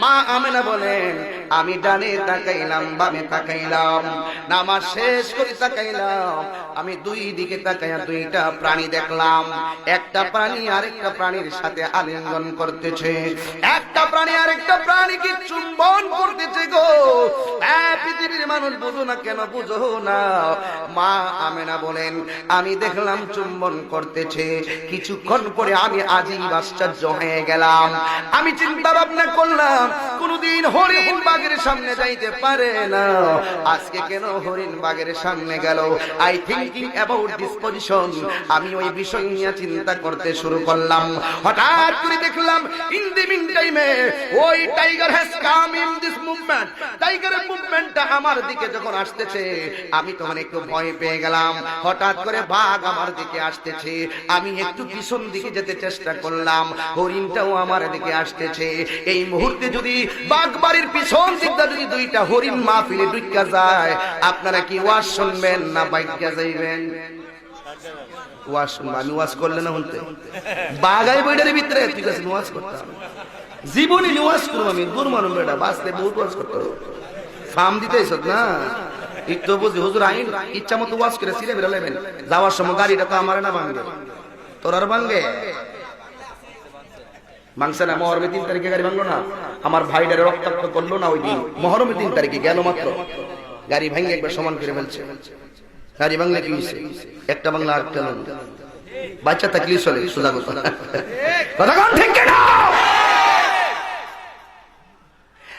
মা আমেনা বলেন আমি ডানে তাকাইলাম বামে তাকাইলাম, নামাজ শেষ করে তাকাইলাম, আমি দুই দিকে তাকাইয়া দুইটা প্রাণী দেখলাম। একটা প্রাণী আরেকটা প্রাণীর সাথে আলিঙ্গন করতেছে, একটা প্রাণী আরেকটা প্রাণীকে চুম্বন করতেছে গো। পৃথিবীর মানুষ বুঝো না কেন, বুঝো না। মা আমেনা বলেন আমি দেখলাম চুম্বন করতেছে, কিছুক্ষণ পরে আমি আজীব আশ্চর্য হয়ে গেলাম। আমি চিন্তা ভাবনা করলাম কোনদিন হরিণ বাঘের সামনে যাইতে পারে না, আজকে কেন হরিণ বাঘের সামনে গেল? I thinking about this position, আমি ওই বিষয় নিয়ে চিন্তা করতে শুরু করলাম। হঠাৎ করে দেখলাম ইন দি মিন টাইমে ওই tiger has come in this movement, টাইগারের মুভমেন্টটা আমার দিকে যখন আসতেছে আমি তখন একটু ভয় পেয়ে গেলাম। হঠাৎ করে বাঘ আমার দিকে আসতেছে, আমি একটু পিছন দিকে যেতে চেষ্টা করলাম, হরিণটাও আমার দিকে আসতেছে। এই মুহূর্তে যদি বাঘ বাড়ির পিছন দিকটা যদি দুইটা হরিণ মাহফিলে ঢুকা যায়, আপনারা কি ওয়াজ শুনবেন না বাইকা যাইবেন? ওয়াজ শুনবেন। আমি ওয়াজ করলে না বলতে বাগাই বইটার ভিতরে ঠিক আছে ওয়াজ করতাম, জীবনে ওয়াজ করবো আমি, দূর মানুষ বেটা বাঁচলে বহুত ওয়াজ করতে হবে। ফার্ম দিতেছ না একটু বুঝি হুজুর আইন ইচ্ছা মতো ওয়াজ করে ছিঁড়ে বেরোলেন, যাওয়ার সময় গাড়িটা তো আমার না ভাঙবে, তোর আর ভাঙবে ভাঙছে না? মহরমে 3 তারিখে গাড়ি ভাঙলো না, আমার ভাইটারে রক্তাক্ত করলো না ওই দিন মহরমে 3 তারিখে গেল মাত্র, গাড়ি ভাঙে একবার সমান করে ফেলছে। গাড়ি ভাঙলে কি হয়েছে? একটা বাংলা আরেকটা বাচ্চা থাকলেই চলে, সোজা কথা কথা কোন ঠিক না?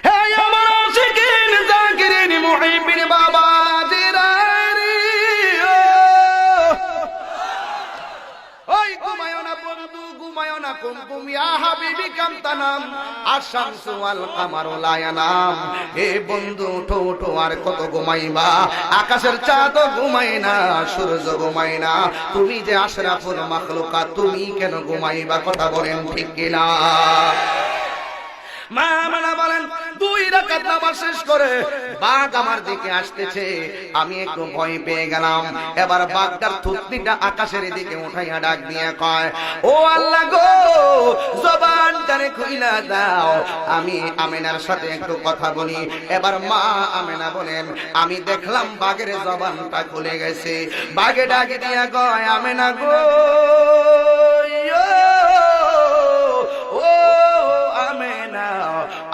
হে আমার আশিকিন জাকিরিন মুহিবিন বাবা জিরারি, ওই ঘুমায়ো না বন্ধু ঘুমায়ো না কুমকুম ইয়া হাবিবি কাম তানাম আশামসু ওয়াল কামারু লা ইয়ানাম। হে বন্ধু ওঠো ওঠো, আর কত ঘুমাইবা? আকাশের চাঁদ ঘুমায় না, সূর্য ঘুমায় না, তুমি যে আশরাফুল মাখলুকাত, তুমি কেন ঘুমাইবা? কথা বলেন ঠিক কিনা? মা আমেনা বলেন 2 রাকাত নামাজ শেষ করে বাঘ আমার দিকে আসতেছে, আমি একটু ভয় পেয়ে গেলাম। এবার বাঘটার থুতনিটা আকাশের দিকে উঠাইয়া ডাক দিয়ে কয়, ও আল্লাহ গো জবানটারে খুইলা দাও, আমি আমেনার সাথে একটু কথা বলি। এবার মা আমেনা বলেন আমি দেখলাম বাঘের জবানটা খুলে গেছে, বাঘে ডাক দিয়া কয়, আমেনা গো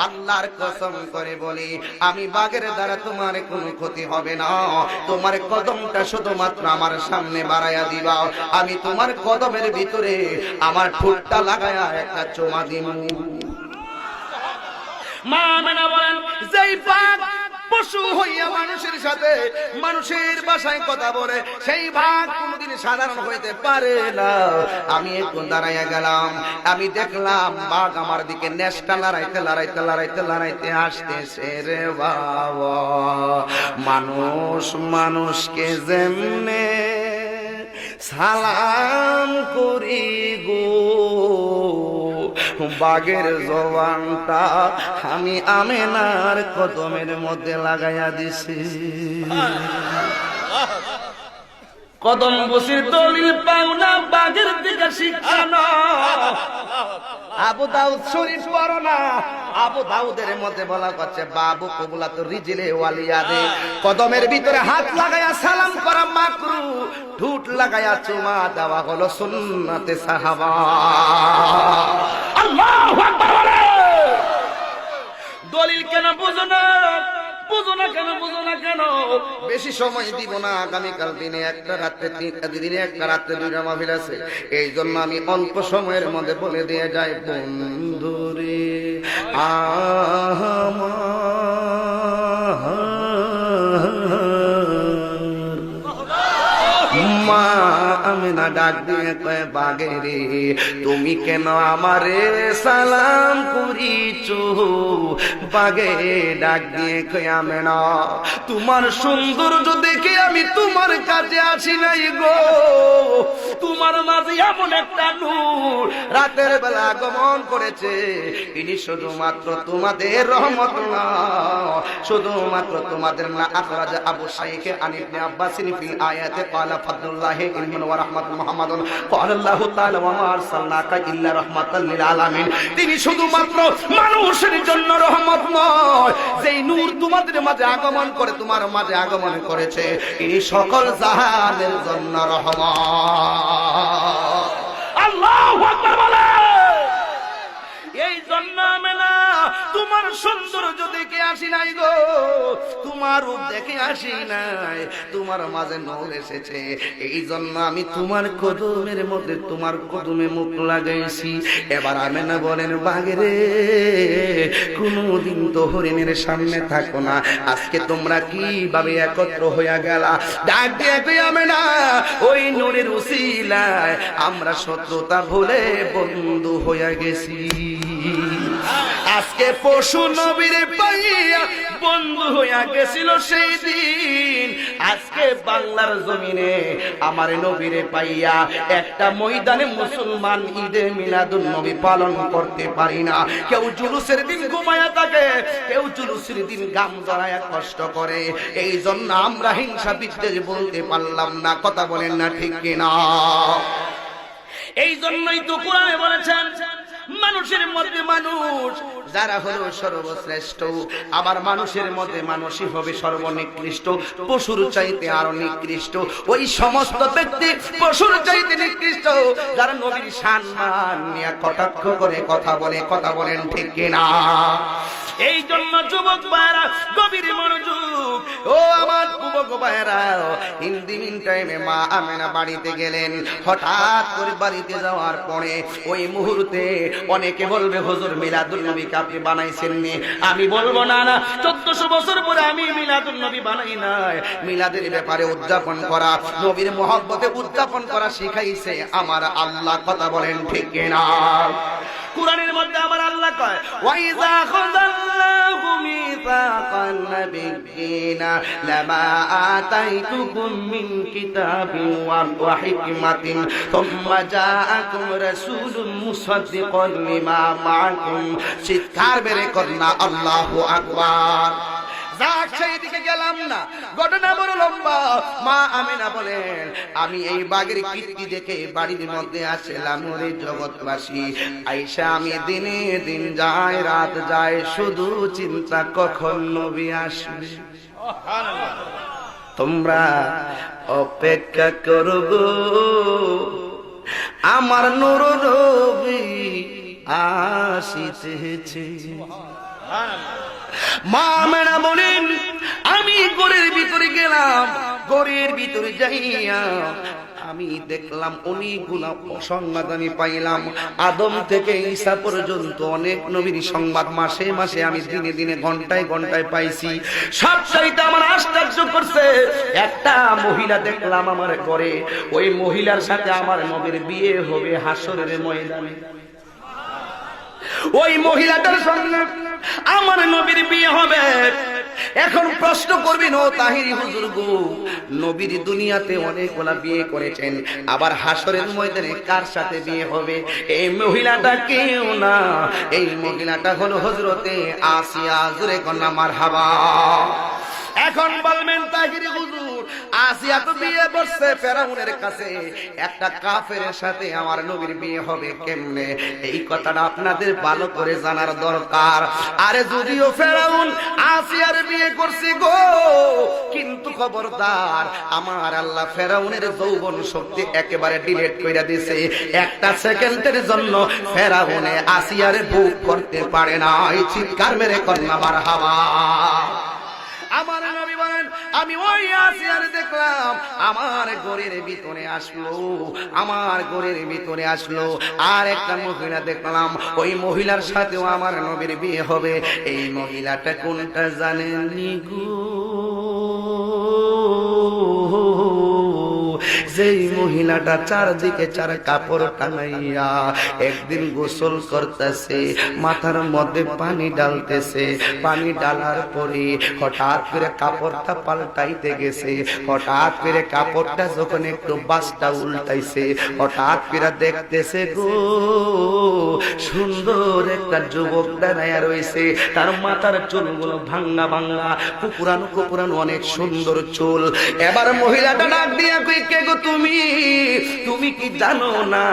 আল্লাহর কসম করে বলি আমি বাঘের দ্বারা তোমার কোনো ক্ষতি হবে না, তোমার কদমটা শুধুমাত্র আমার সামনে বাড়াইয়া দিবা, আমি তোমার কদমের ভিতরে আমার ঠোঁটটা লাগায়া একটা চুমা দিব। মা আমেনা বলেন যেই বাঘ পশু হইয়া মানুষের সাথে মানুষের ভাষায় কথা বলে, সেই বাঘ কোনদিন সাধারণ হইতে পারে না। আমি একটু দাঁড়াইয়া গেলাম, আমি দেখলাম বাঘ আমার দিকে নেশটা লড়াইতে লড়াইতে লড়াইতে লড়াইতে আসতেছে রে বাবা। মানুষ মানুষকে যেমনে সালাম করি গো, বাঘের জবানটা আমি আমেনার কদমের মধ্যে লাগাইয়া দিছি। কদম বসির দলিল পাও না, বাঘের দিকে শিক্ষা না। আবু দাউদ শরীফ পড়ো না, আবু দাউদের মধ্যে বলা হচ্ছে বাবু কবুলাত রিজিলে ওয়ালিয়াদে, কদমের ভিতরে হাত লাগায়া সালাম করা মাকরু, ঠোঁট লাগায়া চুমা দেওয়া হলো সুন্নাতে সাহাবা। আল্লাহু আকবার বলে। দলিল কেন বুঝো না? বুঝো না কেন? বুঝো না কেন? বেশি সময় দিব না, আগামীকাল দিনে একটা রাত্রে দিনে একটা রাত্রে 2টা মাহফিল আছে, এই জন্য আমি অল্প সময়ের মধ্যে বলে দিয়ে যাই। বন্ধুরে মা আমেনা ডাক দিয়ে কয়, বাঘেরে তুমি কেন আমারে সালাম করিছো? বাঘে ডাক দিয়ে কয়, আমেনা তোমার সৌন্দর্য দেখে আমি তোমার কাছে আসি নাই গো, তোমার মাঝে এমন একটা নূর রাতের বেলা আগমন করেছে, ইনি শুধুমাত্র তোমাদের রহমত না, শুধুমাত্র তোমাদের না। আখরাজ আবু সাইকে আন ইবনে আব্বাস ফি আয়াতে ক্বালা ফাদলুল্লাহি ইলমুন ওয়া রাহমাতুন মুহাম্মাদুন ক্বালাল্লাহু তাআলা ওয়া মা আরসালনাকা ইল্লা রাহমাতাল লিল আলামিন। তিনি শুধুমাত্র মানুষের জন্য রহমত নয়, যেই নূর তোমাদের মাঝে আগমন করে, তোমার মাঝে আগমন করেছে, তিনি সকল জাহানের জন্য রহমত। আল্লাহু আকবার বলে। এই জন্য আমেনা তোমার সৌন্দর্য দেখে আসি নাই গো, তোমার রূপ দেখে আসি নাই, তোমার মাঝে নূর এসেছে। এই জন্য আমি তোমার কদমের মধ্যে, তোমার কদমে মুখ লাগাইছি। এবার আমেনা বলেন বাগেরে, কোনদিন তো হরিণের সামনে থাকো না, আজকে তোমরা কিভাবে একত্র হইয়া গেলা? ডাক দিয়ে কই আমেনা, ওই নূরের উসিলায় আমরা শত্রুতা ভুলে বন্ধু হইয়া গেছি। আজকে পশু নবীরে পাইয়া বন্ধু হইয়া গেছিল সেই দিন, আজকে বাংলার জমিনে আমার নবীরে পাইয়া একটা ময়দানে মুসলমান ঈদে মিলাদুন নবী পালন করতে পারি না। কেউ জুলুসের দিন ঘুমায়া থাকে, কেউ জুলুসের দিন গাম জড়ায়া কষ্ট করে। এই জন্য আমরা হিংসা বিদ্বেষ বলতে পারলাম না। কথা বলেন না ঠিক কিনা? এই জন্যই তো কোরআনে বলেছেন, মানুষের মধ্যে মানুষ যারা হলো সর্বশ্রেষ্ঠ, আবার মানুষের মধ্যে মানুষই হবে সর্বনিকৃষ্ট, পশুর চাইতে আরো নিকৃষ্ট। ওই সমস্ত ব্যক্তি পশুর চাইতে নিকৃষ্ট যারা নবীর সম্মান নিয়ে কটাক্ষ করে কথা বলে। কথা বলেন ঠিক কিনা? এই জন্য যুবক ভাইরা গভীর মনোযোগ, ও আমার যুবক ভাইরা, হিন্দি মিন টাইমে মা আমেনা বাড়িতে গেলেন। হঠাৎ করে বাড়িতে যাওয়ার পরে ওই মুহূর্তে অনেকে বলবে, হুজুর মিলাদুন নবীকে আপনি বানাইছেন নি। আমি বলবো না না, 1400 বছর পরে আমি মিলাদুন নবী বানাই নাই। মিলাদের ব্যাপারে উদযাপন করা, নবীর মহব্বতে উদযাপন করা শিখাইছে আমার আল্লাহ। কথা বলেন ঠিক কিনা? কুরআনের মধ্যে আমার আল্লাহ কয়, ওয়াইযা খাযাল্লাহু মিসাকান নাবিয়্যিনা লামা আতাইতুকুম মিন কিতাবিন ওয়া হিকমাতিন সুম্মা জাআকুম রাসূলুন মুসাদ্দিকান লিমা মাআকুম। চিৎকার বের করনা আল্লাহু আকবার। সেইদিকে গেলাম না, ঘটনা বড় লম্বা। মা আমেনা বলেন, আমি এই বাগের কীর্তি দেখে বাড়ির মধ্যে আসলাম। ওরে জগৎবাসী, আইসা আমি দিনে দিন যায়, রাত যায়, শুধু চিন্তা কখন নবী আসবে। তোমরা অপেক্ষা করো, আমার নূর নবী আসিতেছে। মা আমেনা বলেন, আমি ঘরের ভিতরে গেলাম। ঘরের ভিতরে যাইয়া আমি দেখলাম অনেকগুলা সংবাদ আমি পাইলাম। আদম থেকে ঈসা পর্যন্ত অনেক নবীর সংবাদ মাসে মাসে আমি দিনে দিনে ঘন্টায় ঘন্টায় পাইছি। সবচাইতে আমার আশ্চর্য করছে, একটা মহিলা দেখলাম আমার ঘরে। ওই মহিলার সাথে আমার নবীর বিয়ে হবে হাসরের ময়দানে। ওই মহিলাটার সঙ্গে আমার নবীর বিয়ে হবে। এখন প্রশ্ন করবেন, ও তাহিরি হুজুর গো, নবীর দুনিয়াতে অনেকগুলা বিয়ে করেছেন, আবার হাসরের ময়দানে কার সাথে বিয়ে হবে? এই মহিলাটা কেউ না, এই মহিলাটা হলো হযরতে আসিয়া। জোরে কন্যা মারহাবা। এখন বলবেন তাহিরি হুজুর, আসিয়া তো বিয়ে করছে ফেরাউনের কাছে, একটা কাফেরের সাথে আমার নবীর বিয়ে হবে কেমনে? এই কথাটা আপনাদের ভালো করে জানার দরকার। আরে যদিও ফেরাউন আসিয়ার বিয়ে করছে গো, কিন্তু খবরদার, আমার আল্লাহ ফেরাউনের যৌবন শক্তি একেবারে ডিলিট কইরা দিয়েছে। একটা সেকেন্ডের জন্য ফেরাউনে আসিয়ার বুক করতে পারে না। এই চিৎকার মেরে কন্যা মারহাবা। আমার নবী বলেন, আমি ওই আসিয়ার দেখলাম, আমার ঘরের ভিতরে আসলো, আমার ঘরের ভিতরে আসলো। আর একটা মহিলা দেখলাম, ওই মহিলার সাথেও আমার নবীর বিয়ে হবে। এই মহিলাটা কোনটা জানেননি গো? যেই মহিলাটা চারদিকে চার কাপড় টাঙাইয়া একদিন গোসল করতেছে, মাথার মধ্যে পানি ডালতেছে, পানি ডালার পরে হঠাৎ করে কাপড়টা পাল্টাইতে গেছে। হঠাৎ করে কাপড়টা যখন একটু বাসটা উল্টাইছে, হঠাৎ করে দেখতেছে গো, সুন্দর একটা যুবক দাঁড়াইয়া রয়েছে। তার মাথার চুলগুলো ভাঙ্গা ভাঙ্গা, কুকুরানো কুকুরানো, অনেক সুন্দর চুল। এবার মহিলাটা ডাক দিয়া কই, কে গো তুমি কি জানো না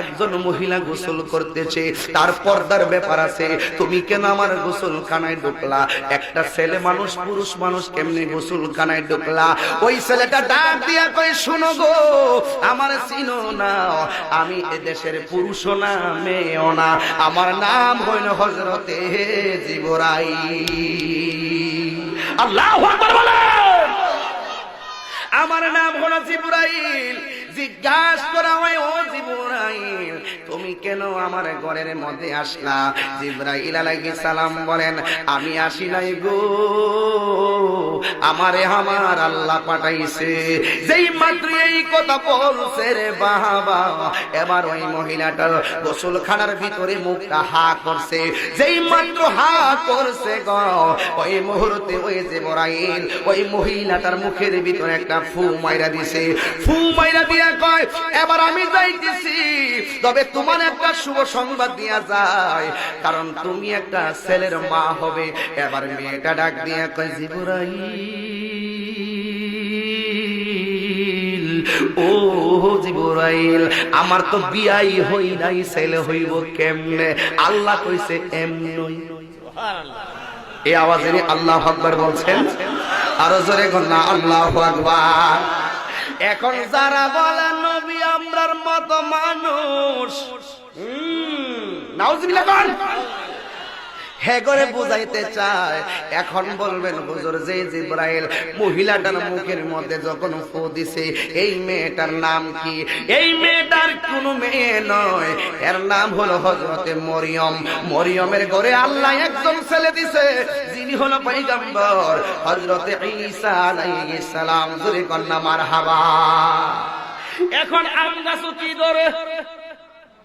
একজন মহিলা গোসল করতেছে, তার পর্দার ব্যাপার আছে, তুমি কেন আমার গোসল খানায় ঢুকলা? একটা ছেলে মানুষ, পুরুষ মানুষ কেমনে গোসল খানায় ঢুকলা? ওই ছেলেটা ডাক দিয়া কয়, শোনো গো, আমার চিনো না, আমি এদেশের পুরুষও না মেয়েও না, আমার নাম হইল হযরতে জিবরাইল। আল্লাহু আকবার বলেন। আমার নাম হলো জিবরাইল। জিজ্ঞাসা করা হয়, ও জিবরাইল, তুমি কেন আমার ঘরের মধ্যে আসলা? জিবরাইল আলাইহিস সালাম বলেন, আমি আসি নাই গো, আমারে আমার আল্লাহ পাঠাইছে। যেই মাত্র এই কথা বলছে রে বাবা, এবার ওই মহিলাটার গোসলখানার ভিতরে মুখটা হা করছে। যেই মাত্র হা করছে গো, ওই মুহূর্তে ওই জিবরাইল ওই মহিলাটার মুখের ভিতরে একটা ফু মাইরা দিছে। ফু মাইরা দিয়া কয়, এবার আমি যাইতেছি, তবে তোমার একটা শুভ সংবাদ দিয়া যায়, কারণ তুমি একটা ছেলের মা হবে। এবার মেয়েটা ডাক দিয়া কয়, জিবরাইল, ও জিবরাইল, আমার তো বিয়াই হই নাই, ছেলে হইব কেমনে? আল্লাহ কইছে এমনই। সুবহানাল্লাহ। এই আওয়াজে আল্লাহু আকবার বলছেন, আরো জোরে বলনা আল্লাহু আকবার। এখন যারা বলে নবী আমরার মতো মানুষ, নাউজুবিল্লাহ কোন হে করে বুঝাইতে চায়। এখন বলবেন হুজুর, যে জিবরাইল মহিলাটার মুখের মধ্যে যখন ফু দিছে, এই মেয়েটার নাম কি? এই মেয়েটার কোনো মেয়ে নয়, এর নাম হলো হযরতে মরিয়ম। মরিয়মের ঘরে আল্লাহ একজন ছেলে দিছে, যিনি হলো পয়গম্বর হযরতে ঈসা আলাইহিস সালাম। জোরে কন্না মারহাবা। এখন আম গাছ কি ধরে?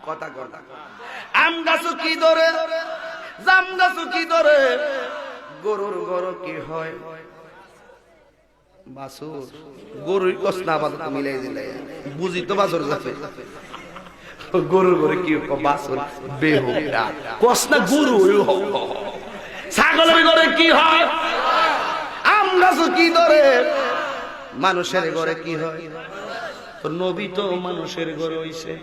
কথা কথা। আম গাছ কি ধরে? জাম গাছ কি ধরে? গরুর গরু কি হয়? বাছুর। গরুর কসনা বাদ মিলাই দিলে বুঝি তো বাছুর যাবে। গরুর গরু কি বাছুর বেহুদা, কসনা গরু। ছাগলের ঘরে কি হয়? আম গাছ কি ধরে? মানুষের ঘরে কি হয়? তো নবী তো মানুষের ঘরে হইছে।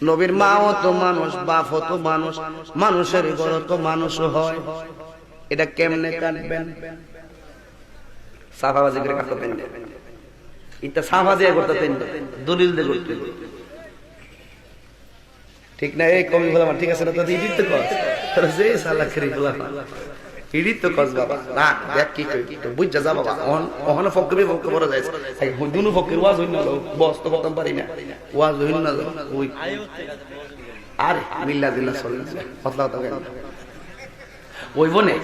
নবীর মাও তো মানুষ, বাপও তো মানুষ, মানুষের ঘর তো মানুষ হয়। এটা কেমনে কাটবেন? সাফাবাজি করে কাটতেন, এটা সাফা দিয়ে করতেন, দলিল দিয়ে করতেন, ঠিক না? এই কবি বলে ঠিক আছে না, তো ইডিট তো কর, যে সালা খেরি বলা ইডিট তো কস বাবা না, দেখ কি কই তো বুঝা যা বাবা। ওখানে ফকরে ফকরে বড় যাইছে, দুনো ফকরের ওয়াজ হইন না, বস তো বলতাম পারি না, ওয়াজ হইন না ওই আর মিল্লা দিল্লাহ চলে কথা কথা ওই বনে